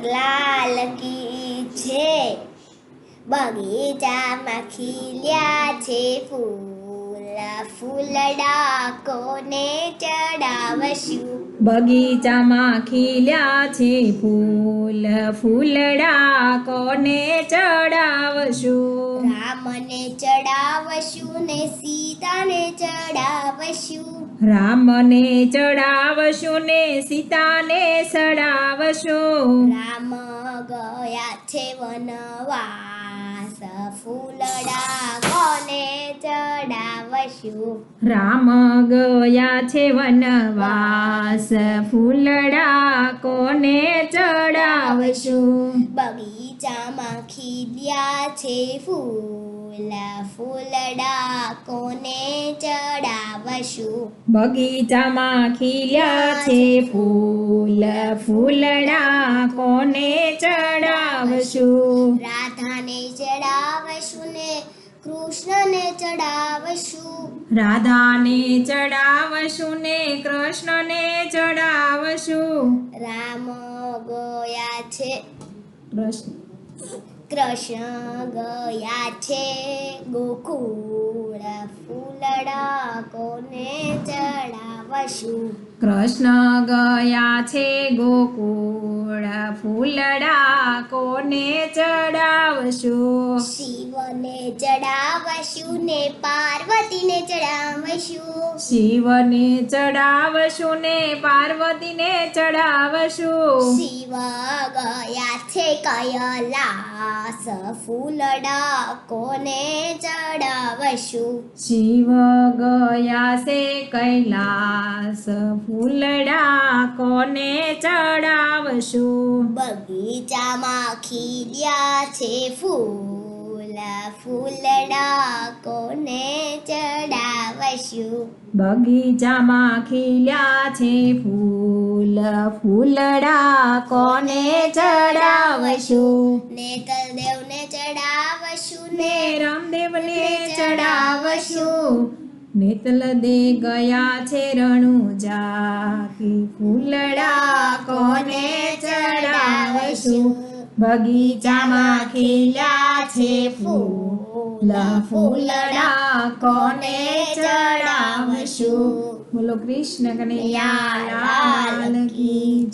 લાલ કી છે બગીચામાં ખીલ્યા છે ફૂલ ફૂલડા કોને ચડાવશું બગીચામાં ખીલ્યા છે ફૂલ ફૂલડા કોને ચડાવશું રામને ચડાવશું ને સીતાને ચડાવશું રામને ચડાવશું ને સીતાને સડાવશું રામ ગયા છે વનવાસ ફૂલડા કોને ચડાવશું રામ ગયા છે વનવાસ ફૂલડા કોને ચડાવશું બગીચામાં ખીલ્યા છે ફૂલ ફૂલડા કોને ચડાવશું બગીચામાં ખીલ્યા છે ફૂલ ફૂલડા કોને ચડાવશું રાધાને ચડાવશું ને કૃષ્ણને ચડાવશું રાધાને ચડાવશું ને કૃષ્ણને ચડાવશું રામ ગયા છે કૃષ્ણ ગયા છે ગોકુળ ફૂલડા કોને ચડાવશું કૃષ્ણ ગયા છે ગોકુળ ફૂલડા કોને ચડાવશું શિવને ચડાવશું ને પાર્વતીને ચડાવશું શિવને ચડાવશું ને પાર્વતીને ચડાવશું શિવ ગયા છે કૈલાસ ફૂલડા કોને ચડાવશું શિવ ગયા છે કૈલાસ ફૂલડા કોને ચડાવશું બગીચામાં ખીલ્યા છે ફૂલ ફૂલડા કોને ચડાવશું બગીચામાં ખીલ્યા છે ફૂલ ફૂલડા કોને ચડાવશું નેતલદેવને ચડાવશું ને રામદેવને ચડાવશું નેતલદે ગયા છે રણુજા કી ફૂલડા કોને ચડાવશું બગીચામાં ખીલ્યા છે ફૂલ ફૂલડા કોને ચડાવશું બોલો કૃષ્ણ કનૈયા લાલ કી